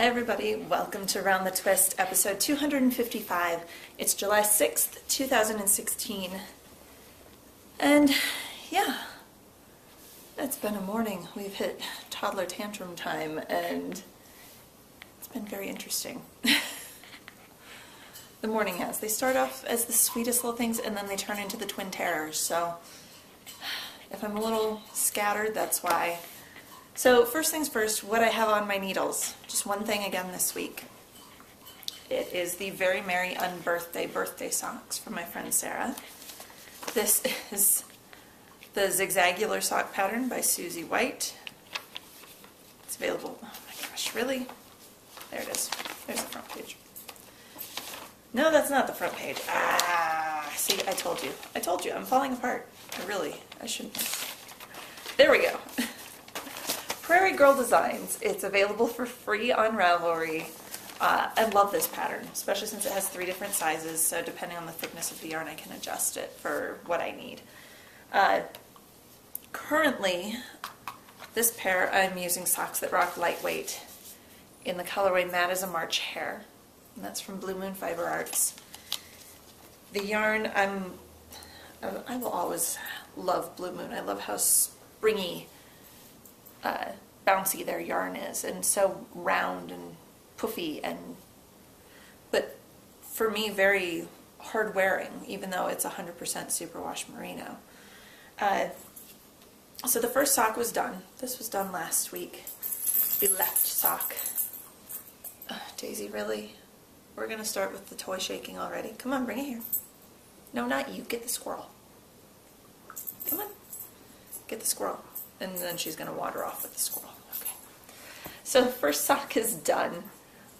Hey everybody, welcome to Round the Twist, episode 255. It's July 6th, 2016. And yeah, it's been a morning. We've hit toddler tantrum time and it's been very interesting. The morning has. They start off as the sweetest little things and then they turn into the twin terrors. So if I'm a little scattered, that's why. So first things first, what I have on my needles. Just one thing again this week. It is the Very Merry Unbirthday birthday socks from my friend Sarah. This is the Zigzagular sock pattern by Susie White. It's available, oh my gosh, really? There it is. There's the front page. No, that's not the front page. Ah, see, I told you. I told you, I'm falling apart. I shouldn't. There we go. Prairie Girl Designs. It's available for free on Ravelry. I love this pattern, especially since it has 3 different sizes, so depending on the thickness of the yarn I can adjust it for what I need. Currently, this pair I'm using Socks That Rock Lightweight in the colorway Mad as a March Hare, and that's from Blue Moon Fiber Arts. The yarn, I will always love Blue Moon. I love how springy, bouncy their yarn is, and so round and puffy, but for me very hard wearing, even though it's 100% superwash merino. So the first sock was done. This was done last week. The left sock. Daisy, really? We're gonna start with the toy shaking already. Come on, bring it here. No, not you. Get the squirrel. Come on. Get the squirrel. And then she's going to wander off with the squirrel. Okay. So the first sock is done.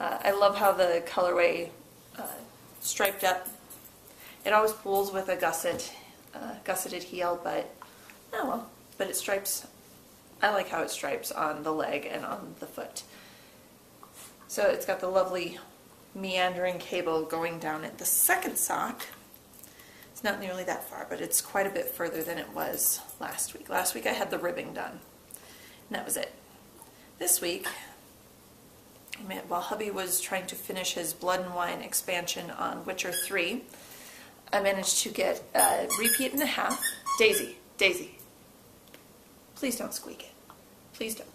I love how the colorway striped up. It always pulls with a gusseted heel, but oh well. But it stripes. I like how it stripes on the leg and on the foot. So it's got the lovely meandering cable going down it. The second sock, it's not nearly that far, but it's quite a bit further than it was last week. Last week I had the ribbing done, and that was it. This week, while hubby was trying to finish his Blood and Wine expansion on Witcher 3, I managed to get a repeat and a half. Daisy, Daisy, please don't squeak it. Please don't.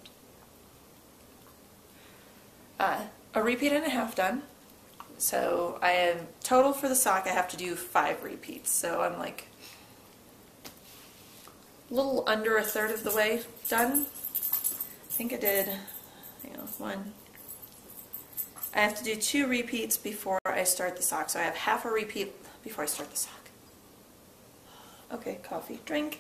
A repeat and a half done. So I am total for the sock. I have to do 5 repeats. So I'm like a little under a third of the way done. I think I did, one. I have to do 2 repeats before I start the sock. So I have half a repeat before I start the sock. Okay, coffee, drink.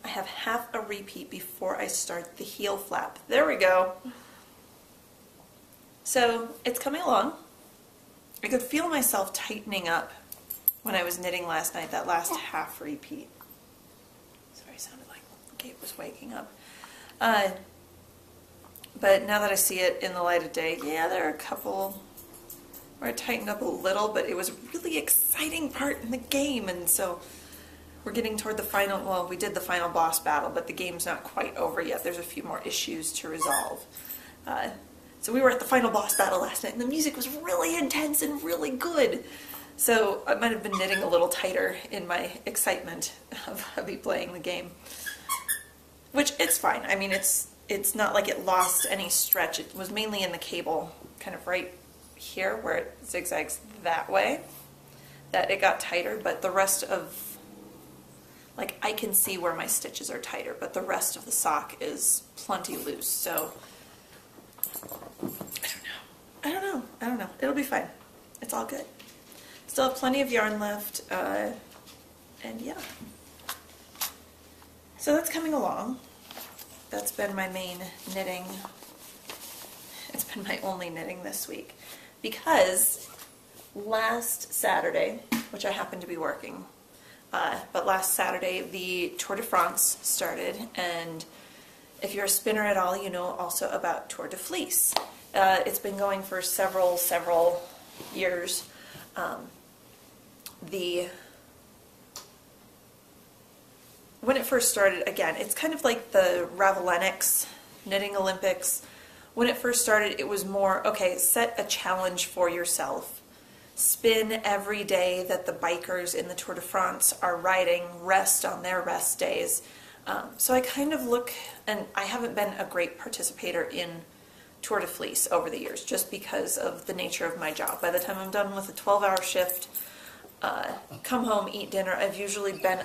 I have half a repeat before I start the heel flap. There we go. So it's coming along. I could feel myself tightening up when I was knitting last night, that last half repeat. Sorry, it sounded like Gabe was waking up. But now that I see it in the light of day, yeah, there are a couple where I tightened up a little, but it was a really exciting part in the game, and so we're getting toward the final, well, we did the final boss battle, but the game's not quite over yet. There's a few more issues to resolve. So we were at the final boss battle last night, and the music was really intense and really good. So I might have been knitting a little tighter in my excitement of hubby playing the game. Which, it's fine. I mean, it's not like it lost any stretch. It was mainly in the cable, kind of right here, where it zigzags that way, that it got tighter, but the rest of, like, I can see where my stitches are tighter, but the rest of the sock is plenty loose, so I don't know. It'll be fine. It's all good. Still have plenty of yarn left, and yeah. So that's coming along. That's been my main knitting. It's been my only knitting this week, because last Saturday, which I happened to be working, but last Saturday the Tour de France started, and if you're a spinner at all, you know also about Tour de Fleece. It's been going for several years. when it first started, again, it's kind of like the Ravelenics Knitting Olympics. When it first started, it was more, okay, set a challenge for yourself. Spin every day that the bikers in the Tour de France are riding, rest on their rest days. So I kind of look, and I haven't been a great participator in Tour de Fleece over the years, just because of the nature of my job. By the time I'm done with a 12-hour shift, come home, eat dinner, I've usually been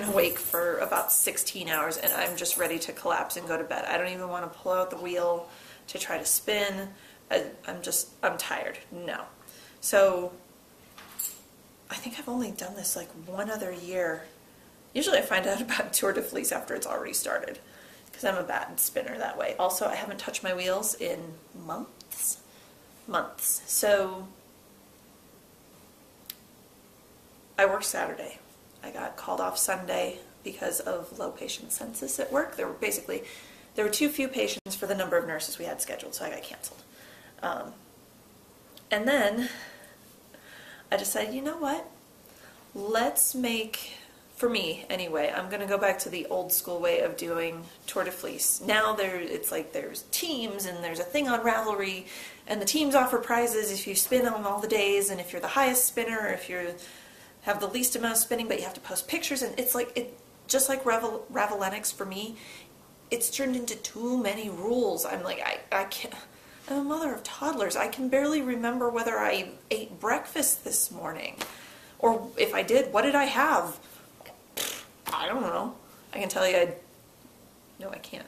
awake for about 16 hours, and I'm just ready to collapse and go to bed. I don't even want to pull out the wheel to try to spin. I'm tired. No. So I think I've only done this like one other year. Usually I find out about Tour de Fleece after it's already started, because I'm a bad spinner that way. Also, I haven't touched my wheels in months. So I worked Saturday. I got called off Sunday because of low patient census at work. There were too few patients for the number of nurses we had scheduled, so I got canceled. And then I decided, you know what? Let's make, for me anyway, I'm going to go back to the old school way of doing Tour de Fleece. Now it's like there's teams, and there's a thing on Ravelry, and the teams offer prizes if you spin on all the days, and if you're the highest spinner, or if you have the least amount of spinning, but you have to post pictures, and it's like, just like Ravelenics for me, it's turned into too many rules. I'm like, I can't, I'm a mother of toddlers. I can barely remember whether I ate breakfast this morning. Or if I did, what did I have? I don't know. I can tell you no, I can't.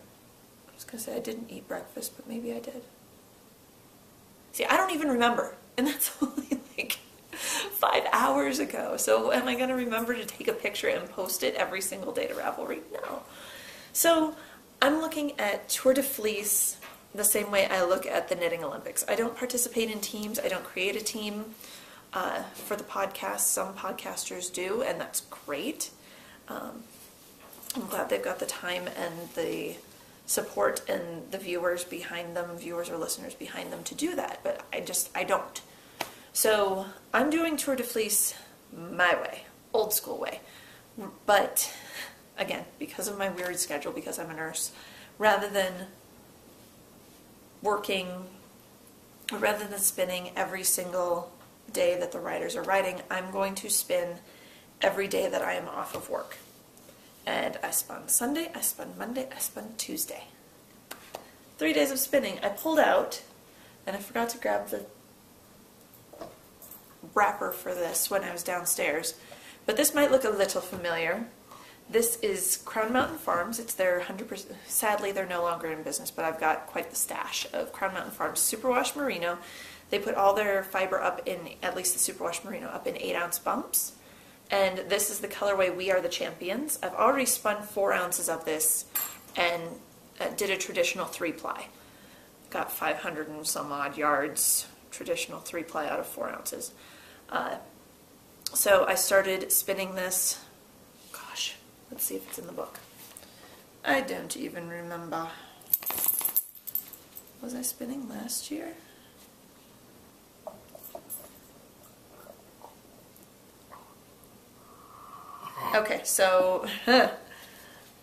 I was going to say I didn't eat breakfast, but maybe I did. See, I don't even remember. And that's only like 5 hours ago. So am I going to remember to take a picture and post it every single day to Ravelry? No. So I'm looking at Tour de Fleece the same way I look at the Knitting Olympics. I don't participate in teams. I don't create a team for the podcast. Some podcasters do, and that's great. I'm glad they've got the time and the support and the viewers behind them, viewers or listeners behind them to do that, but I don't. So I'm doing Tour de Fleece my way, old school way. But again, because of my weird schedule, because I'm a nurse, rather than spinning every single day that the riders are riding, I'm going to spin every day that I am off of work. And I spun Sunday, I spun Monday, I spun Tuesday. 3 days of spinning. I pulled out, and I forgot to grab the wrapper for this when I was downstairs, but this might look a little familiar. This is Crown Mountain Farms. It's their 100%, sadly they're no longer in business, but I've got quite the stash of Crown Mountain Farms Superwash Merino. They put all their fiber up in, at least the Superwash Merino, up in 8-ounce bumps. And this is the colorway We Are the Champions. I've already spun 4 ounces of this and did a traditional 3-ply. Got 500 and some odd yards, traditional 3-ply out of 4 ounces. So I started spinning this, gosh, let's see if it's in the book. I don't even remember. Was I spinning last year? Okay, so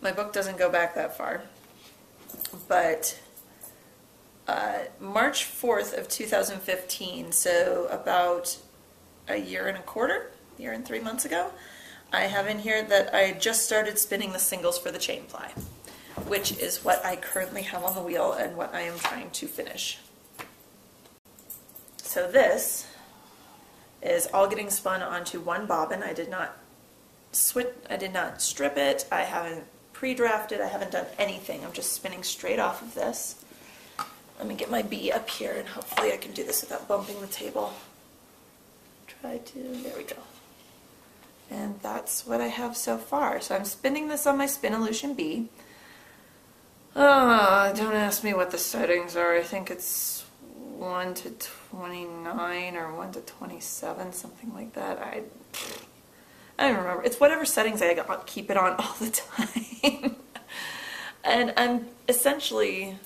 my book doesn't go back that far, but March 4th of 2015, so about a year and 3 months ago, I have in here that I just started spinning the singles for the chain ply, which is what I currently have on the wheel and what I am trying to finish. So this is all getting spun onto one bobbin. I did not strip it, I haven't pre-drafted, I haven't done anything. I'm just spinning straight off of this. Let me get my bee up here and hopefully I can do this without bumping the table. There we go. And that's what I have so far. So I'm spinning this on my Spinolution bee. Don't ask me what the settings are. I think it's 1 to 29 or 1 to 27, something like that. I don't remember. It's whatever settings I keep it on all the time. And I'm essentially,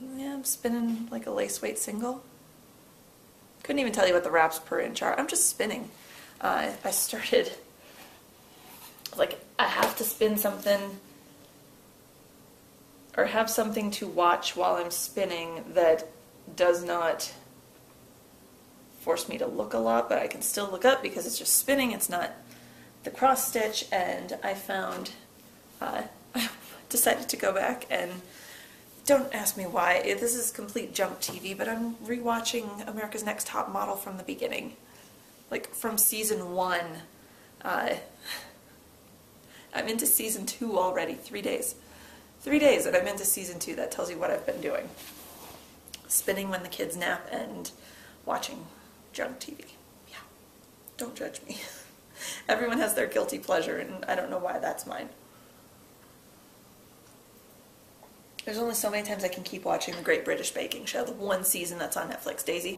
I'm spinning like a lace weight single. Couldn't even tell you what the wraps per inch are. I'm just spinning. I started like, I have to spin something or have something to watch while I'm spinning that does not force me to look a lot, but I can still look up because it's just spinning, it's not the cross stitch. And I found, I decided to go back and, don't ask me why, this is complete junk TV, but I'm rewatching America's Next Top Model from the beginning, like from season 1. I'm into season 2 already, 3 days. 3 days and I'm into season 2, that tells you what I've been doing. Spinning when the kids nap and watching junk TV. Yeah, don't judge me. Everyone has their guilty pleasure and I don't know why that's mine. There's only so many times I can keep watching The Great British Baking Show, the one season that's on Netflix. Daisy,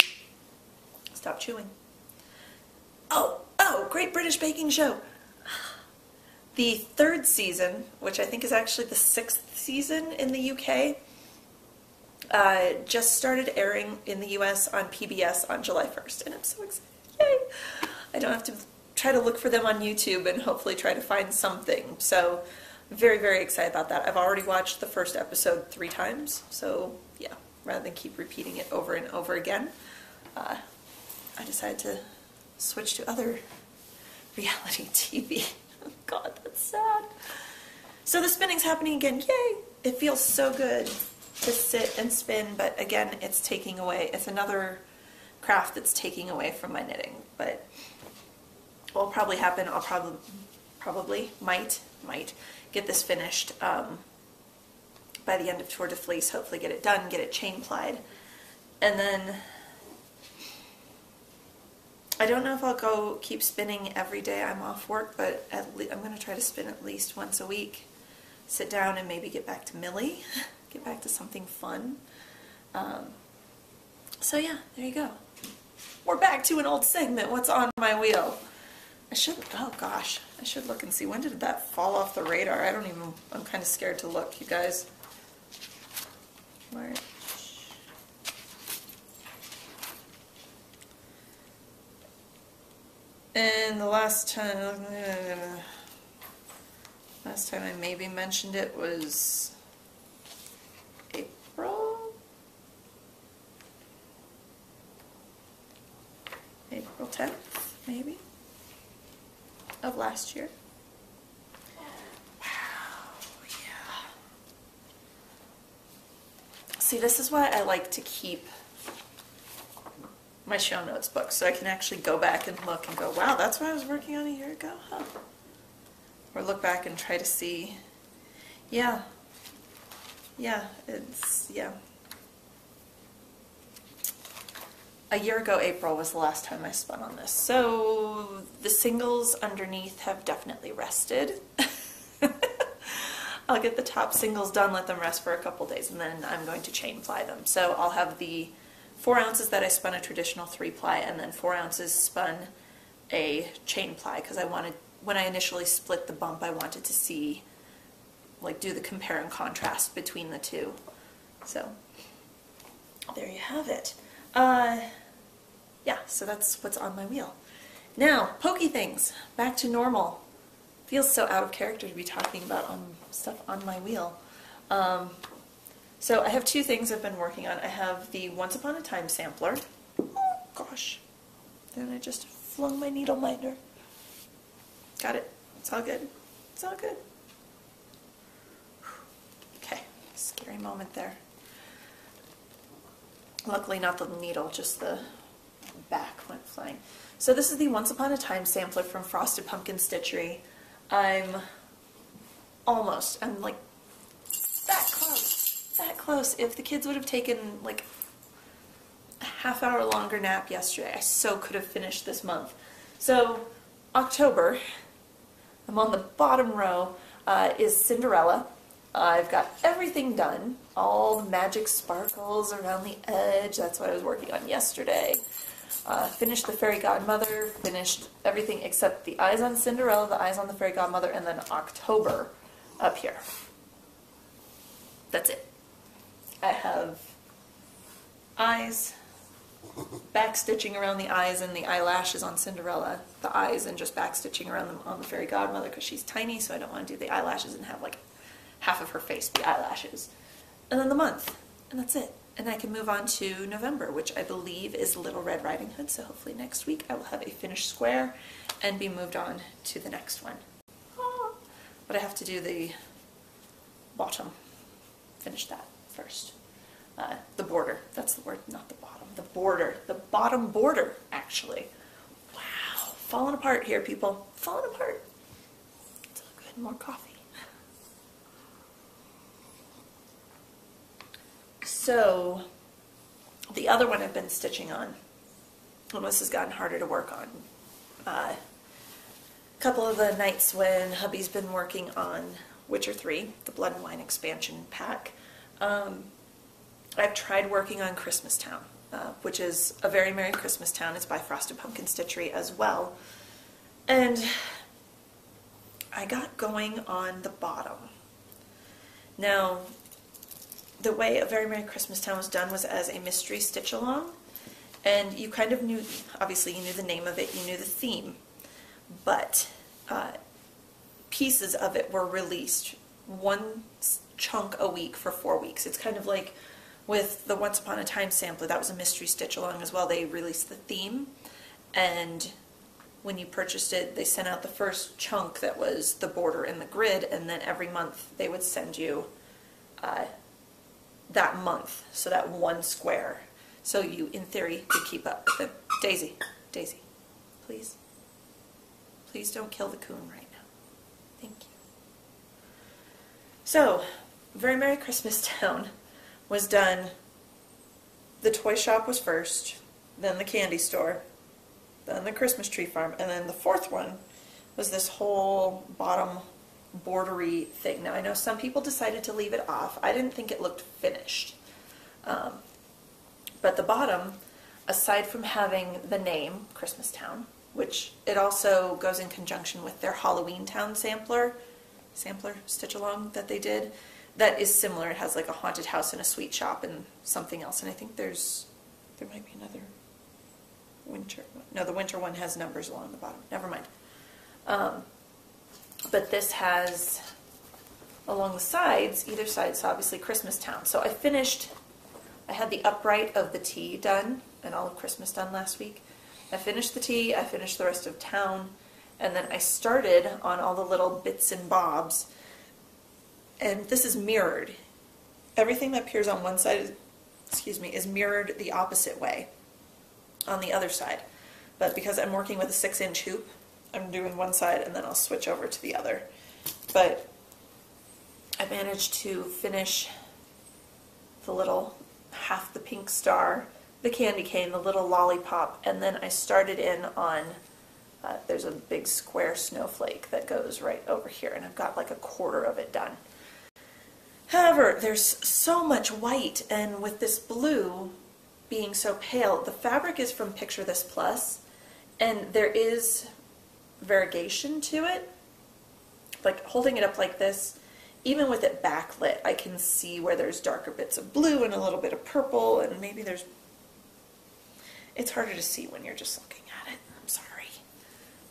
stop chewing. Oh, Great British Baking Show. The 3rd season, which I think is actually the 6th season in the UK, just started airing in the US on PBS on July 1st, and I'm so excited. Yay! I don't have to try to look for them on YouTube and hopefully try to find something. So, very, very excited about that. I've already watched the first episode 3 times, so yeah, rather than keep repeating it over and over again, I decided to switch to other reality TV. God, that's sad. So the spinning's happening again. Yay! It feels so good to sit and spin, but again, it's taking away. It's another craft that's taking away from my knitting. But what will probably happen, I'll might get this finished by the end of Tour de Fleece. Hopefully get it done, get it chain plied. And then I don't know if I'll go keep spinning every day I'm off work, but I'm going to try to spin at least once a week. Sit down and maybe get back to Millie, get back to something fun. So yeah, there you go. We're back to an old segment, What's on My Wheel? Oh gosh, I should look and see, when did that fall off the radar? I'm kind of scared to look, you guys. March. And the last time I maybe mentioned it was April 10th, maybe, of last year. Wow, yeah. See, this is why I like to keep my show notes book, so I can actually go back and look and go, wow, that's what I was working on a year ago, huh? Or look back and try to see, yeah, a year ago April was the last time I spun on this. So the singles underneath have definitely rested. I'll get the top singles done, let them rest for a couple days, and then I'm going to chain ply them. So I'll have the 4 ounces that I spun a traditional 3-ply, and then 4 ounces spun a chain ply, because I wanted, when I initially split the bump, I wanted to see, like, do the compare and contrast between the two. So there you have it. Yeah, so that's what's on my wheel. Now, pokey things, back to normal. Feels so out of character to be talking about stuff on my wheel. So I have 2 things I've been working on. I have the Once Upon a Time sampler. Oh, gosh. Then I just flung my needle minder. Got it. It's all good. It's all good. Okay, scary moment there. Luckily not the needle, just the back went flying. So this is the Once Upon a Time sampler from Frosted Pumpkin Stitchery. I'm like that close. If the kids would have taken like a half-hour longer nap yesterday, I so could have finished this month. So October, I'm on the bottom row, is Cinderella. I've got everything done, all the magic sparkles around the edge. That's what I was working on yesterday. Finished the Fairy Godmother, finished everything except the eyes on Cinderella, the eyes on the Fairy Godmother, and then October up here. That's it. I have eyes, back stitching around the eyes and the eyelashes on Cinderella, the eyes, and just back stitching around them on the fairy godmother because she's tiny, so I don't want to do the eyelashes and have like half of her face be eyelashes. And then the month, and that's it. And I can move on to November, which I believe is Little Red Riding Hood, so hopefully next week I will have a finished square and be moved on to the next one. But I have to do the bottom, finish that first. The border, that's the word, not the bottom, the border, the bottom border, actually. Wow, falling apart here, people, falling apart. It's all good, more coffee. So, the other one I've been stitching on, well, this has gotten harder to work on. A couple of the nights when hubby's been working on Witcher 3, the Blood and Wine expansion pack, I've tried working on Christmas Town, which is A Very Merry Christmas Town. It's by Frosted Pumpkin Stitchery as well. And I got going on the bottom. Now, the way A Very Merry Christmas Town was done was as a mystery stitch along, and you kind of knew, obviously you knew the name of it, you knew the theme, but pieces of it were released, one chunk a week for 4 weeks. It's kind of like with the Once Upon a Time sampler, that was a mystery stitch along as well. They released the theme, and when you purchased it, they sent out the first chunk that was the border and the grid, and then every month they would send you that month, so that one square. So you, in theory, could keep up with it. Daisy, Daisy, please. Please don't kill the coon right now. Thank you. So, Very Merry Christmas Town was done, the toy shop was first, then the candy store, then the Christmas tree farm, and then the fourth one was this whole bottom bordery thing. Now I know some people decided to leave it off. I didn't think it looked finished. But the bottom, aside from having the name, Christmas Town, which it also goes in conjunction with their Halloween Town sampler stitch along that they did, that is similar. It has like a haunted house and a sweet shop and something else, and I think there might be another winter one. No, the winter one has numbers along the bottom. Never mind. But this has, along the sides, either side, so obviously Christmas Town. So I had the upright of the T done, and all of Christmas done last week. I finished the T, I finished the rest of town, and then I started on all the little bits and bobs. And this is mirrored. Everything that appears on one side, is mirrored the opposite way on the other side. But because I'm working with a 6-inch hoop, I'm doing one side and then I'll switch over to the other. But I managed to finish the little half the pink star, the candy cane, the little lollipop, and then I started in on, there's a big square snowflake that goes right over here, and I've got like a quarter of it done. However, there's so much white, and with this blue being so pale, the fabric is from Picture This Plus, and there is variegation to it. Like holding it up like this, even with it backlit, I can see where there's darker bits of blue and a little bit of purple, and maybe there's... It's harder to see when you're just looking at it. I'm sorry.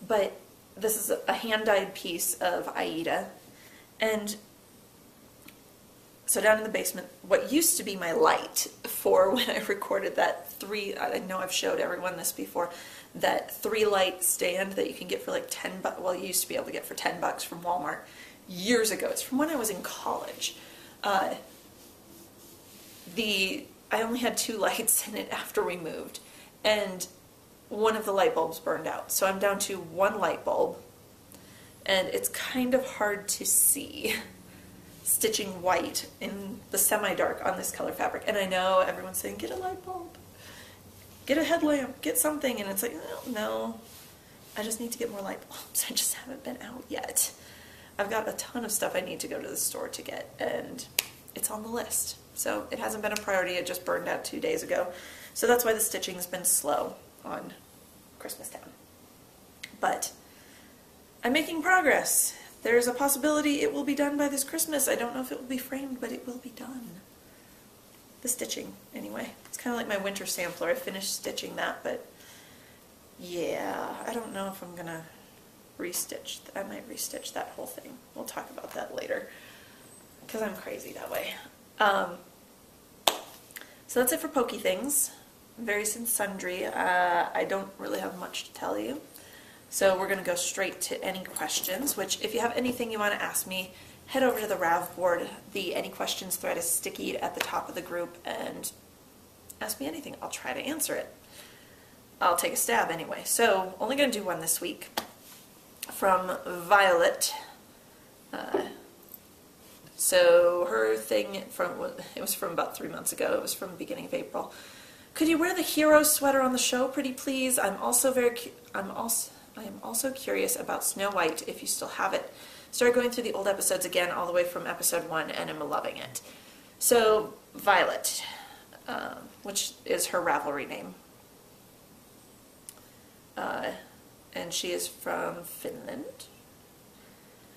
But this is a hand-dyed piece of Aida, and so down in the basement, what used to be my light for when I recorded that I know I've showed everyone this before, that 3-light stand that you can get for like $10, well, you used to be able to get for $10 from Walmart years ago. It's from when I was in college. I only had 2 lights in it after we moved, and one of the light bulbs burned out. So I'm down to 1 light bulb, and it's kind of hard to see stitching white in the semi-dark on this color fabric. And I know everyone's saying, get a light bulb, get a headlamp, get something, and it's like, oh, no, I just need to get more light bulbs. I just haven't been out yet. I've got a ton of stuff I need to go to the store to get, and it's on the list. So it hasn't been a priority, it just burned out 2 days ago. So that's why the stitching's been slow on Christmas Town. But I'm making progress. There's a possibility it will be done by this Christmas. I don't know if it will be framed, but it will be done. the stitching anyway. It's kind of like my winter sampler. I finished stitching that, but yeah, I don't know if I'm gonna restitch. I might restitch that whole thing. We'll talk about that later because I'm crazy that way. So that's it for Pokey Things. Various and sundry. I don't really have much to tell you. So we're going to go straight to any questions, which if you have anything you want to ask me, head over to the Rav board. The Any Questions thread is sticky at the top of the group, and ask me anything. I'll try to answer it. I'll take a stab anyway. So only going to do one this week from Violet. So her thing it was from about 3 months ago. It was from the beginning of April. Could you wear the hero sweater on the show, pretty please? I am also curious about Snow White, if you still have it. Started going through the old episodes again, all the way from episode 1, and I'm loving it. So Violet, which is her Ravelry name, and she is from Finland.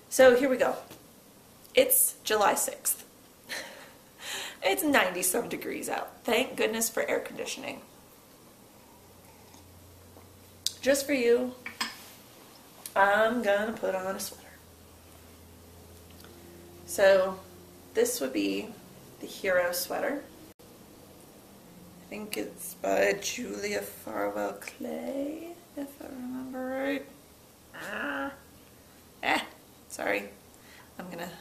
So here we go. It's July 6th. It's 90-some degrees out. Thank goodness for air conditioning. Just for you, I'm gonna put on a sweater. So this would be the Hero sweater. I think it's by Julia Farwell Clay, if I remember right. Sorry. I'm gonna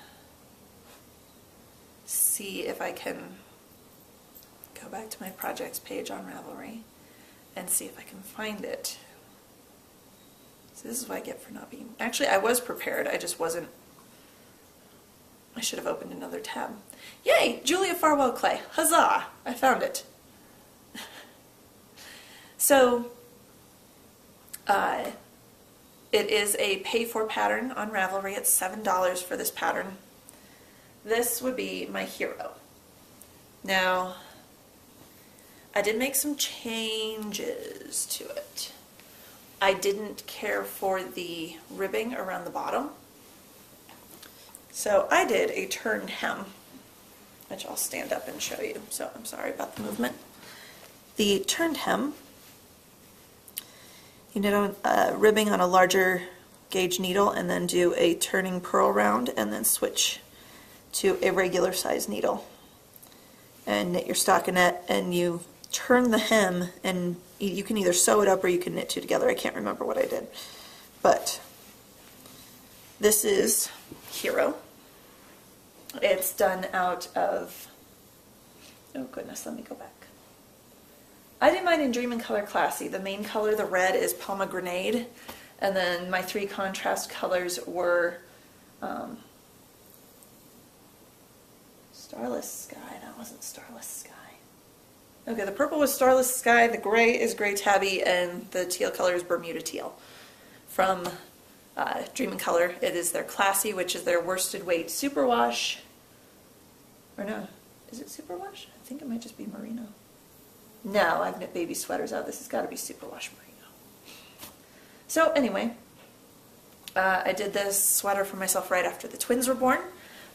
see if I can go back to my projects page on Ravelry and see if I can find it. So this is what I get for not being... Actually, I was prepared. I just wasn't... I should have opened another tab. Yay! Julia Farwell Clay. Huzzah! I found it. So, it is a pay-for pattern on Ravelry. It's $7 for this pattern. This would be my Hero. Now, I did make some changes to it. I didn't care for the ribbing around the bottom. So I did a turned hem, which I'll stand up and show you. So I'm sorry about the movement. The turned hem, you knit on ribbing on a larger gauge needle and then do a turning purl round and then switch to a regular size needle and knit your stockinette, and you turn the hem and you can either sew it up or you can knit two together. I can't remember what I did, but this is Hero. It's done out of, oh goodness, let me go back. I did mine in Dream and Color Classy. The main color, the red, is Pomegranate, and then my 3 contrast colors were Starless Sky. That wasn't Starless Sky. Okay, the purple was Starless Sky, the gray is Gray Tabby, and the teal color is Bermuda Teal. From Dream and Color, it is their Classy, which is their worsted weight superwash. Or no, is it superwash? I think it might just be merino. No, I've knit baby sweaters out. This has got to be superwash merino. So anyway, I did this sweater for myself right after the twins were born.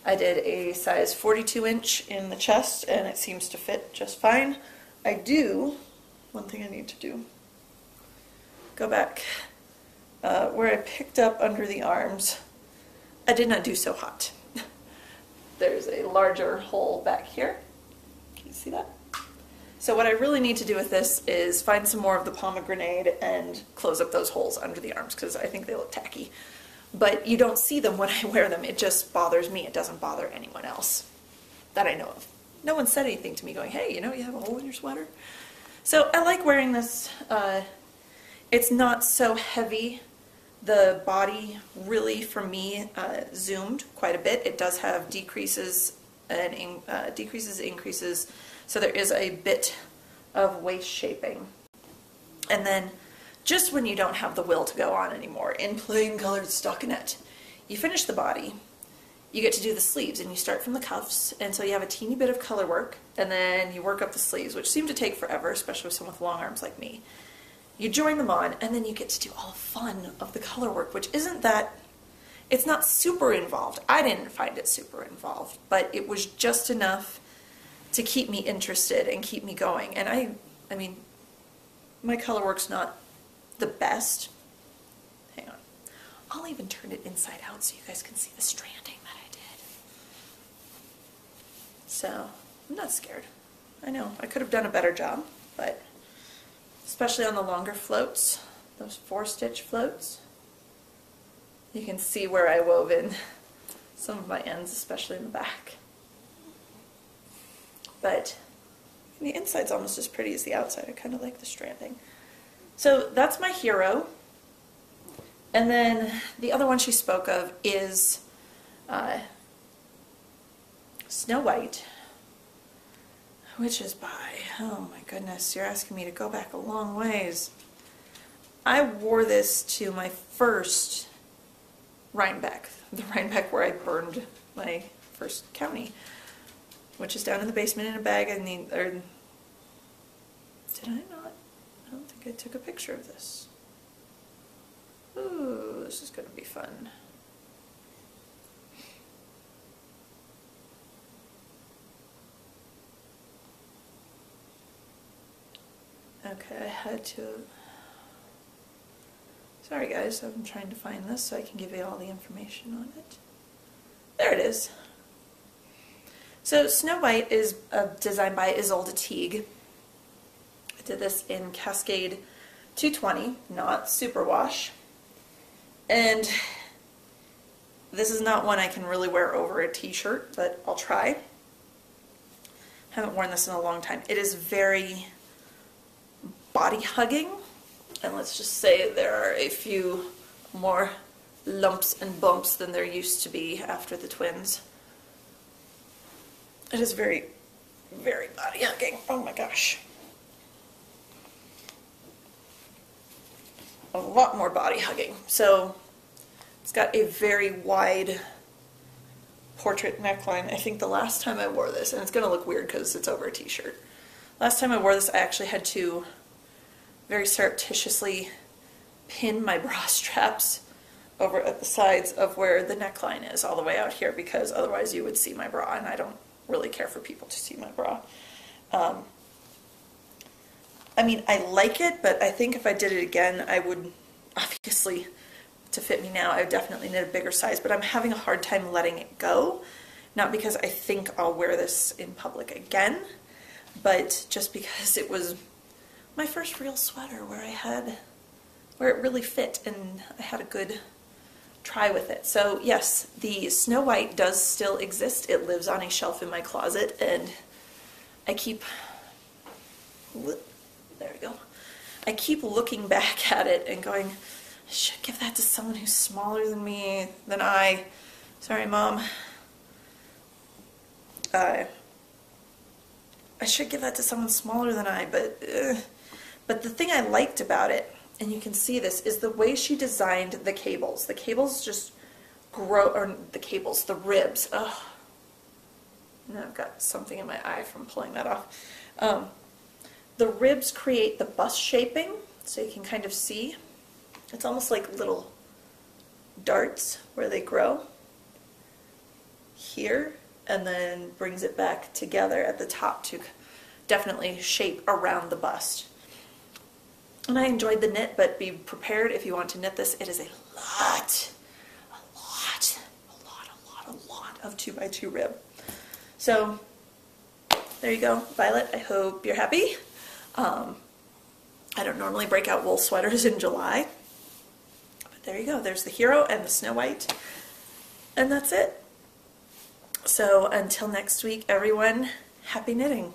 I did a size 42 inch in the chest, and it seems to fit just fine. I do, one thing I need to do, go back where I picked up under the arms. I did not do so hot. There's a larger hole back here. Can you see that? So what I really need to do with this is find some more of the pomegranate and close up those holes under the arms, because I think they look tacky. But you don't see them when I wear them. It just bothers me. It doesn't bother anyone else that I know of. No one said anything to me going, hey, you know, you have a hole in your sweater. So I like wearing this. It's not so heavy. The body really, for me, zoomed quite a bit. It does have decreases and increases. So there is a bit of waist shaping. And then just when you don't have the will to go on anymore, in plain colored stockinette, you finish the body, you get to do the sleeves, and you start from the cuffs, and so you have a teeny bit of color work, and then you work up the sleeves, which seem to take forever, especially with someone with long arms like me. You join them on, and then you get to do all the fun of the color work, which isn't that, it's not super involved. I didn't find it super involved, but it was just enough to keep me interested and keep me going. And I mean, my color work's not the best. Hang on. I'll even turn it inside out so you guys can see the stranding that I did. So, I'm not scared. I know, I could have done a better job, but especially on the longer floats, those 4-stitch floats, you can see where I wove in some of my ends, especially in the back. But the inside's almost as pretty as the outside. I kind of like the stranding. So that's my hero. And then the other one she spoke of is Snow White, which is by, oh my goodness, you're asking me to go back a long ways. I wore this to my first Rhinebeck, the Rhinebeck where I burned my first county, which is down in the basement in a bag. Did I not? I don't think I took a picture of this. Ooh, this is going to be fun. Okay, I had to... Sorry guys, I'm trying to find this so I can give you all the information on it. There it is. So Snow White is designed by Isolde Teague. I did this in Cascade 220, not superwash. And this is not one I can really wear over a t-shirt, but I'll try. Haven't worn this in a long time. It is very body hugging, and let's just say there are a few more lumps and bumps than there used to be after the twins. It is very, very body hugging. Oh my gosh. A lot more body hugging. So it's got a very wide portrait neckline. I think the last time I wore this, and it's going to look weird because it's over a t-shirt. Last time I wore this, I actually had to very surreptitiously pin my bra straps over at the sides of where the neckline is, all the way out here, because otherwise you would see my bra, and I don't really care for people to see my bra. I mean, I like it, but I think if I did it again, I would, obviously, to fit me now, I would definitely need a bigger size, but I'm having a hard time letting it go. Not because I think I'll wear this in public again, but just because it was my first real sweater where it really fit and I had a good try with it. So yes, the Snow White does still exist. It lives on a shelf in my closet, and I keep, there we go, I keep looking back at it and going, I should give that to someone who's smaller than me, than I. Sorry, Mom. I should give that to someone smaller than I, but the thing I liked about it, and you can see this, is the way she designed the cables. The cables just grow, or the cables, the ribs. Ugh. Now I've got something in my eye from pulling that off. The ribs create the bust shaping, so you can kind of see. It's almost like little darts where they grow here, and then brings it back together at the top to definitely shape around the bust. And I enjoyed the knit, but be prepared if you want to knit this. It is a lot of 2x2 rib. So there you go, Violet. I hope you're happy. I don't normally break out wool sweaters in July, but there you go. There's the hero and the Snow White, and that's it. So until next week, everyone, happy knitting.